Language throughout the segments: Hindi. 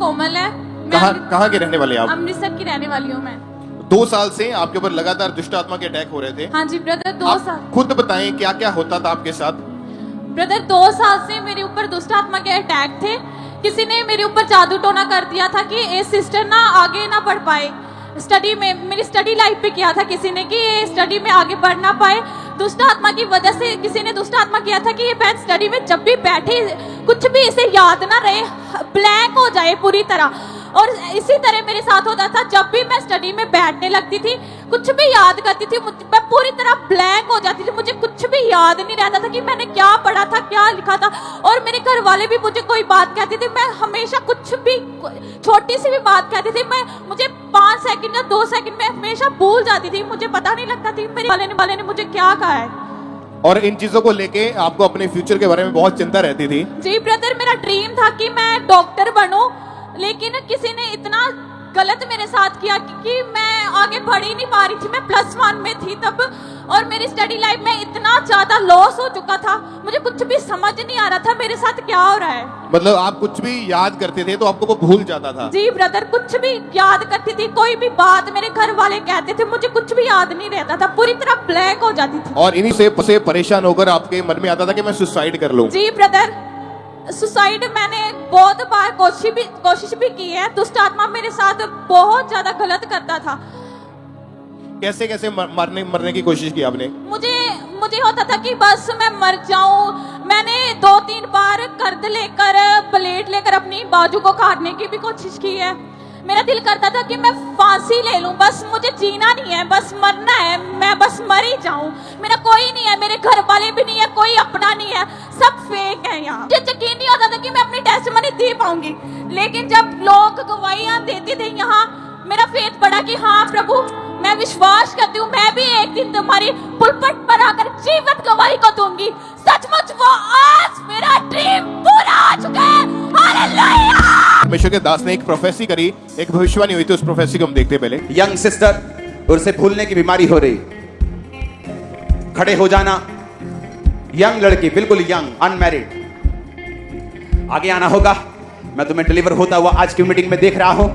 कोमल है। कहाँ के रहने वाले आप? अमृतसर की रहने वाली हूँ मैं। 2 साल से आपके ऊपर लगातार दुष्ट आत्मा के अटैक हो रहे थे। हाँ जी ब्रदर, 2 आप साल। खुद बताएं क्या क्या होता था आपके साथ? ब्रदर 2 साल से मेरे ऊपर दुष्ट आत्मा के अटैक थे। किसी ने मेरे ऊपर जादू टोना कर दिया था कि ये सिस्टर ना आगे ना बढ़ पाए स्टडी में। मेरी स्टडी लाइफ पे किया था किसी ने कि ये स्टडी में आगे बढ़ ना पाए। दुष्ट आत्मा की वजह से किसी ने दुष्ट आत्मा किया था कि ये बहन स्टडी में जब भी बैठे कुछ भी इसे याद ना रहे, ब्लैंक हो जाए पूरी तरह। और इसी तरह मेरे साथ होता था। जब भी मैं स्टडी में बैठने लगती थी, कुछ भी याद करती थी, मैं पूरी तरह ब्लैंक हो जाती थी। मुझे कुछ भी याद नहीं रहता था कि मैंने क्या पढ़ा था, क्या लिखा था। और मेरे घर वाले भी मुझे कोई बात कहते थे, मैं हमेशा कुछ भी छोटी सी भी बात कहती थी, मुझे 5 सेकंड या 2 सेकंड में हमेशा भूल जाती थी। मुझे पता नहीं लगता थी मेरे वाले ने मुझे क्या कहा है। और इन चीजों को लेके आपको अपने फ्यूचर के बारे में बहुत चिंता रहती थी? जी ब्रदर, मेरा ड्रीम था कि मैं डॉक्टर बनूं, लेकिन किसी ने इतना गलत मेरे साथ किया कि मैं आगे बढ़ ही नहीं पा रही थी। मैं +1 में थी तब, और मेरी स्टडी लाइफ में इतना ज्यादा लॉस हो चुका था, मुझे कुछ भी समझ नहीं आ रहा था मेरे साथ क्या हो रहा है। मतलब आप कुछ भी याद करते थे तो आपको वो भूल जाता था? जी ब्रदर, कुछ भी याद करती थी, कोई भी बात मेरे घर वाले कहते थे, मुझे कुछ भी याद नहीं रहता था, पूरी तरह ब्लैंक हो जाती थी। और इन्हीं से परेशान होकर आपके मन में आता था कि मैं सुसाइड कर लूं? जी ब्रदर, सुसाइड मैंने बहुत बार कोशिश भी की है। दुष्ट आत्मा मेरे साथ बहुत ज्यादा गलत करता था। कैसे कैसे मरने की कोशिश की आपने? मुझे होता था कि बस मैं मर जाऊं। मैंने 2-3 बार कर्द लेकर, ब्लेड लेकर अपनी बाजू को काटने की भी कोशिश की है। मेरा दिल करता था कि मैं फांसी ले लूं, बस मुझे जीना नहीं है, बस मरना है, मैं बस मर ही जाऊं। मेरा कोई नहीं है, मेरे घर वाले भी नहीं है, कोई अपना नहीं है, सब फेक है यहाँ। मुझे यकीन नहीं होता था कि मैं अपनी टेस्टिमनी दे पाऊंगी, लेकिन जब लोग गवाहियां देते थे यहाँ, मेरा फेथ बढ़ा कि हाँ प्रभु, मैं विश्वास करती हूँ मैं भी एक दिन तुम्हारी पुलपट पर आकर जीवित गवाही को दूंगी। सचमुच वो आज मेरा ड्रीम पूरा हो चुका है। हालेलुया। परमेश्वर के दास ने एक प्रोफेसी करी, एक भविष्यवाणी हुई थी, उस प्रोफेसी को हम देखते हैं पहले। यंग सिस्टर, उसे भूलने की बीमारी हो रही, खड़े हो जाना। यंग लड़की, बिल्कुल यंग, अनमैरिड, आगे आना होगा। मैं तुम्हें डिलीवर होता हुआ आज की मीटिंग में देख रहा हूं,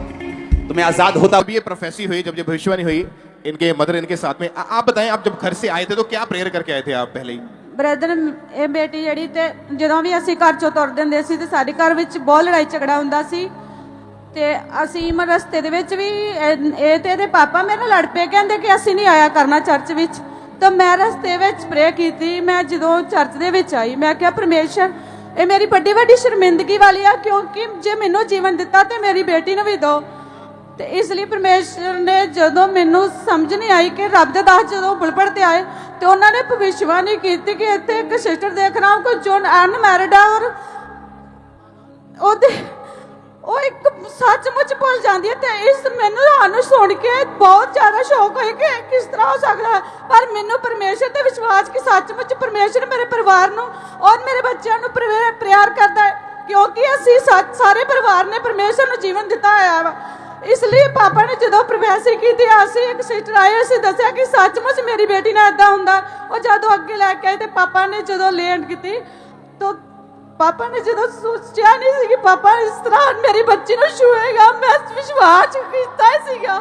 तुम्हें आजाद होता। अब ये प्रोफेसी हुई, जब ये भविष्यवाणी हुई, इनके मदर इनके साथ में, आप बताएं, आप जब घर से आए थे तो क्या प्रेयर करके आए थे आप पहले ही? ਬ੍ਰਦਰ, ਇਹ ਬੇਟੀ ਜਿਹੜੀ ਤੇ ਜਦੋਂ ਵੀ ਅਸੀਂ ਘਰ ਚੋਂ ਤੁਰਦੇ ਹੁੰਦੇ ਸੀ ਤੇ ਸਾਡੇ ਘਰ ਵਿੱਚ ਬਹੁਤ ਲੜਾਈ ਝਗੜਾ ਹੁੰਦਾ ਸੀ ਤੇ ਅਸੀਂ ਰਸਤੇ ਦੇ ਵਿੱਚ ਵੀ ਇਹ ਤੇ ਇਹਦੇ ਪਾਪਾ ਮੇਰੇ ਨਾਲ ਲੜ ਪਏ, ਕਹਿੰਦੇ ਕਿ ਅਸੀਂ ਨਹੀਂ ਆਇਆ ਕਰਨਾ ਚਰਚ ਵਿੱਚ। ਤਾਂ ਮੈਂ ਰਸਤੇ ਵਿੱਚ ਪ੍ਰੇ ਕੀਤੀ। ਮੈਂ ਜਦੋਂ ਚਰਚ ਦੇ ਵਿੱਚ ਆਈ, ਮੈਂ ਕਿਹਾ ਪਰਮੇਸ਼ਰ, ਇਹ ਮੇਰੀ ਵੱਡੀ ਵੱਡੀ ਸ਼ਰਮਿੰਦਗੀ ਵਾਲੀ ਆ, ਕਿਉਂਕਿ ਜੇ ਮੈਨੂੰ ਜੀਵਨ ਦਿੱਤਾ ਤੇ ਮੇਰੀ ਬੇਟੀ ਨੂੰ ਵੀ ਦਿਓ। ਤੇ ਇਸ ਲਈ ਪਰਮੇਸ਼ਰ ਨੇ, ਜਦੋਂ ਮੈਨੂੰ ਸਮਝ ਨਹੀਂ ਆਈ ਕਿ ਰੱਬ ਦੇ ਦਾਸ ਜਦੋਂ ਬੁਲਪੜ ਤੇ ਆਏ ਤੇ ਉਹਨਾਂ ਨੇ ਭਵਿੱਖਬਾਣੀ ਕੀਤੀ ਕਿ ਇੱਥੇ ਇੱਕ ਸਿਸਟਰ ਦੇਖ ਰਹਾ ਹਾਂ ਕੋਈ ਜੋ ਅਨਮੈਰਿਡ ਆ, ਔਰ ਉਹ ਇੱਕ ਸੱਚਮੁੱਚ ਭੁੱਲ ਜਾਂਦੀ ਹੈ। ਤੇ ਇਸ ਮੈਨੂੰ ਸਾਨੂੰ ਸੁਣ ਕੇ ਬਹੁਤ ਜ਼ਿਆਦਾ ਸ਼ੌਕ ਹੋਇਆ ਕਿ ਕਿਸ ਤਰ੍ਹਾਂ ਹੋ ਸਕਦਾ। ਪਰ ਮੈਨੂੰ ਪਰਮੇਸ਼ਰ ਤੇ ਵਿਸ਼ਵਾਸ ਕਿ ਸੱਚਮੁੱਚ ਪਰਮੇਸ਼ਰ ਮੇਰੇ ਪਰਿਵਾਰ ਨੂੰ ਔਰ ਮੇਰੇ ਬੱਚਿਆਂ ਨੂੰ ਪਿਆਰ ਕਰਦਾ ਹੈ, ਕਿਉਂਕਿ ਅਸੀਂ ਸਾਰੇ ਪਰਿਵਾਰ ਨੇ ਪਰਮੇਸ਼ਰ ਨੂੰ ਜੀਵਨ ਦਿੱਤਾ ਹੋਇਆ ਵਾ। ਇਸ ਲਈ ਪਾਪਾ ਨੇ ਜਦੋਂ ਪ੍ਰੋਫੈਸੀ ਕੀਤੀ, ਅਸੀਂ ਇੱਕ ਸਿਸਟਰ ਆਏ, ਅਸੀਂ ਦੱਸਿਆ ਕਿ ਸੱਚਮੁੱਚ ਮੇਰੀ ਬੇਟੀ ਨਾਲ ਏਦਾਂ ਹੁੰਦਾ। ਉਹ ਜਦੋਂ ਅੱਗੇ ਲੈ ਕੇ ਆਏ ਤੇ ਪਾਪਾ ਨੇ ਜਦੋਂ ਲੈਂਡ ਕੀਤੀ, ਤਾਂ ਪਾਪਾ ਨੇ ਜਦੋਂ ਸੋਚਿਆ ਨਹੀਂ ਸੀ ਕਿ ਪਾਪਾ ਇਸ ਤਰ੍ਹਾਂ ਮੇਰੀ ਬੱਚੀ ਨੂੰ ਛੂਏਗਾ, ਮੈਂ ਵਿਸ਼ਵਾਸ ਕੀਤਾ ਸੀਗਾ,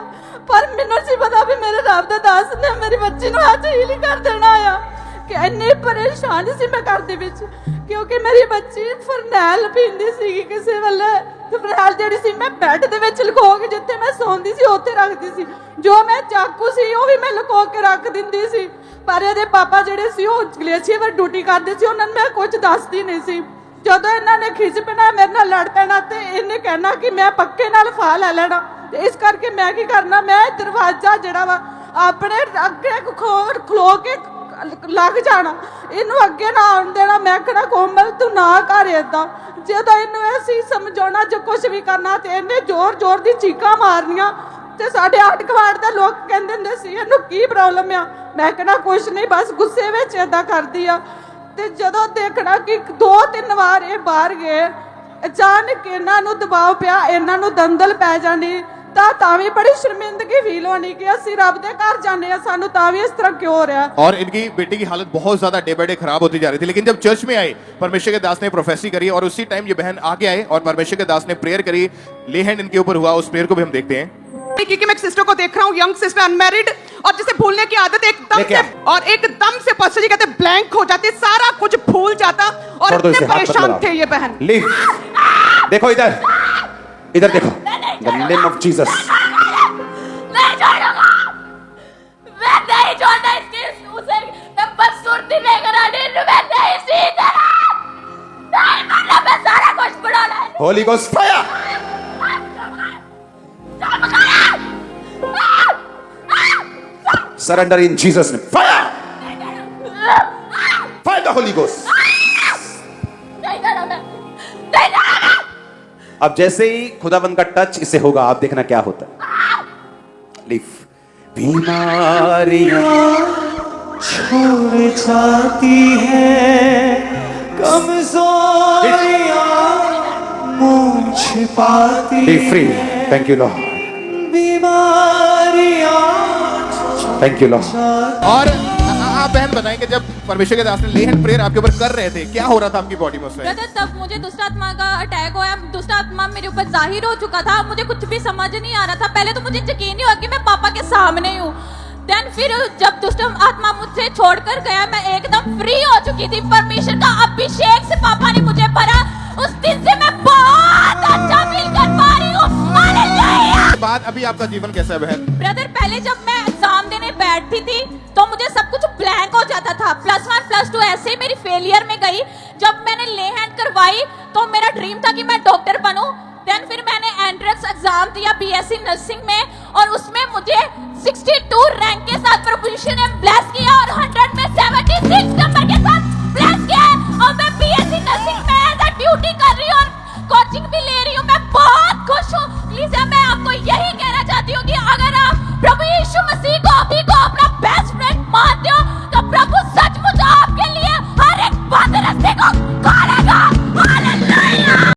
ਪਰ ਮੈਨੂੰ ਨਹੀਂ ਪਤਾ ਵੀ ਮੇਰੇ ਰੱਬ ਦਾ ਦਾਸ ਨੇ ਮੇਰੀ ਬੱਚੀ ਨੂੰ ਅੱਜ ਹੀਲ ਕਰ ਦੇਣਾ ਆ। ਕਿ ਇੰਨੀ ਪਰੇਸ਼ਾਨ ਸੀ ਮੈਂ ਘਰ ਦੇ ਵਿੱਚ, ਕਿਉਂਕਿ ਮੇਰੀ ਬੱਚੀ ਫਰਨੈਲ ਪੀਂਦੀ ਸੀਗੀ ਕਿਸੇ ਵੇਲੇ। ਫਰਨੈਲ ਜਿਹੜੀ ਸੀ ਮੈਂ ਬੈੱਡ ਦੇ ਵਿੱਚ ਲੁਕੋ ਕੇ, ਜਿੱਥੇ ਮੈਂ ਸੌਂਦੀ ਸੀ ਉੱਥੇ ਰੱਖਦੀ ਸੀ। ਜੋ ਮੈਂ ਚਾਕੂ ਸੀ ਉਹ ਵੀ ਮੈਂ ਲੁਕੋ ਕੇ ਰੱਖ ਦਿੰਦੀ ਸੀ। ਪਰ ਇਹਦੇ ਪਾਪਾ ਜਿਹੜੇ ਸੀ ਉਹ ਗਲੇਸ਼ੀਅਰ ਡਿਊਟੀ ਕਰਦੇ ਸੀ, ਉਹਨਾਂ ਨੂੰ ਮੈਂ ਕੁਝ ਦੱਸਦੀ ਨਹੀਂ ਸੀ। ਜਦੋਂ ਇਹਨਾਂ ਨੇ ਖਿੱਚ ਪੈਣਾ, ਮੇਰੇ ਨਾਲ ਲੜ ਪੈਣਾ, ਤੇ ਇਹਨੇ ਕਹਿਣਾ ਕਿ ਮੈਂ ਪੱਕੇ ਨਾਲ ਫਾ ਲੈ ਲੈਣਾ। ਤੇ ਇਸ ਕਰਕੇ ਮੈਂ ਕੀ ਕਰਨਾ, ਮੈਂ ਦਰਵਾਜ਼ਾ ਜਿਹੜਾ ਵਾ ਆਪਣੇ ਅੱਗੇ ਖਲੋ ਕੇ ਲੱਗ ਜਾਣਾ, ਇਹਨੂੰ ਅੱਗੇ ਨਾ ਆਉਣ ਦੇਣਾ। ਮੈਂ ਕਹਿਣਾ ਕੋਮਲ ਤੂੰ ਨਾ ਕਰ ਏਦਾਂ। ਜਦੋਂ ਇਹਨੂੰ ਅਸੀਂ ਸਮਝਾਉਣਾ ਜੋ ਕੁਝ ਵੀ ਕਰਨਾ, ਤੇ ਇਹਨੇ ਜ਼ੋਰ ਜ਼ੋਰ ਦੀ ਚੀਕਾਂ ਮਾਰਨੀਆਂ। ਤੇ ਸਾਡੇ ਆਟ ਕਵਾੜ ਦੇ ਲੋਕ ਕਹਿੰਦੇ ਹੁੰਦੇ ਸੀ ਇਹਨੂੰ ਕੀ ਪ੍ਰੋਬਲਮ ਆ। ਮੈਂ ਕਹਿਣਾ ਕੁਛ ਨਹੀਂ, ਬਸ ਗੁੱਸੇ ਵਿੱਚ ਏਦਾਂ ਕਰਦੀ ਆ। ਤੇ ਜਦੋਂ ਦੇਖਣਾ ਕਿ 2-3 ਵਾਰ ਇਹ ਬਾਹਰ ਗਏ, ਅਚਾਨਕ ਇਹਨਾਂ ਨੂੰ ਦਬਾਅ ਪਿਆ, ਇਹਨਾਂ ਨੂੰ ਦੰਦਲ ਪੈ ਜਾਣੀ। ਦਿੱਤਾ ਤਾਂ ਵੀ ਬੜੀ ਸ਼ਰਮਿੰਦਗੀ ਫੀਲ ਹੋਣੀ ਕਿ ਅਸੀਂ ਰੱਬ ਦੇ ਘਰ ਜਾਂਦੇ ਆ ਸਾਨੂੰ ਤਾਂ ਵੀ ਇਸ ਤਰ੍ਹਾਂ ਕਿਉਂ ਹੋ ਰਿਹਾ। और इनकी बेटी की हालत बहुत ज्यादा डे बाय डे खराब होती जा रही थी, लेकिन जब चर्च में आए परमेश्वर के दास ने प्रोफेसी करी और उसी टाइम ये बहन आगे आए और परमेश्वर के दास ने प्रेयर करी, ले हैंड इनके ऊपर हुआ। उस प्रेयर को भी हम देखते हैं। क्योंकि मैं एक सिस्टर को देख रहा हूँ, यंग सिस्टर अनमैरिड, और जिसे भूलने की आदत एकदम लेके से और एकदम से पास्टर जी कहते ब्लैंक हो जाती, सारा कुछ भूल जाता और छोड़ दो इतने इसे, हाथ मत परेशान लगाओ। थे ये बहन। लीव। देखो इधर, इधर देखो। The name of Jesus. नहीं छोड़ूंगा, मैं नहीं छोड़ना इसकी उसे, मैं बदसूरती लेकर आ रही हूँ, मैं नहीं सीधा नहीं, मतलब मैं सारा कुछ बुलाना है। Holi ghost fire. Surrender in Jesus name. Fire. Fire the Holi ghost. नहीं करूंगा, नहीं करूंगा। अब जैसे ही खुदावंद का टच इसे होगा, आप देखना क्या होता है। लीव। बीमारियां छोड़ जाती है, कमजोरियां मुँह छिपाती be free. Thank you lord. बीमारियां थैंक यू लॉर्ड। और आप बहन बताएं कि जब परमेश्वर के दास ने ले हैंड प्रेयर आपके ऊपर कर रहे थे, क्या हो रहा था आपकी बॉडी में उस टाइम? ब्रदर तब मुझे दुष्ट आत्मा का अटैक हुआ, दुष्ट आत्मा मेरे ऊपर जाहिर हो चुका था, मुझे कुछ भी समझ नहीं आ रहा था। पहले तो मुझे यकीन नहीं हुआ कि मैं पापा के सामने हूँ। देन फिर जब दुष्ट आत्मा मुझसे छोड़कर गया, मैं एकदम फ्री हो चुकी थी। परमेश्वर का अभिषेक से पापा ने मुझे भरा, उस दिन से मैं बहुत अच्छा फील कर पा रही हूँ। हालेलुया। बाद अभी आपका जीवन कैसा है बहन? ब्रदर पहले जब मैं एग्जाम देने बैठती थी तो मुझे सब कुछ ब्लैंक हो जाता था। +1 +2 ऐसे ही मेरी फेलियर में गई। जब मैंने ले हैंड करवाई तो मेरा ड्रीम था कि मैं डॉक्टर बनूं। देन फिर मैंने एंट्रेंस एग्जाम दिया बीएससी नर्सिंग में, और उसमें मुझे 62 रैंक के साथ प्रभु यीशु ने ब्लेस किया और 100 में 76 नंबर के साथ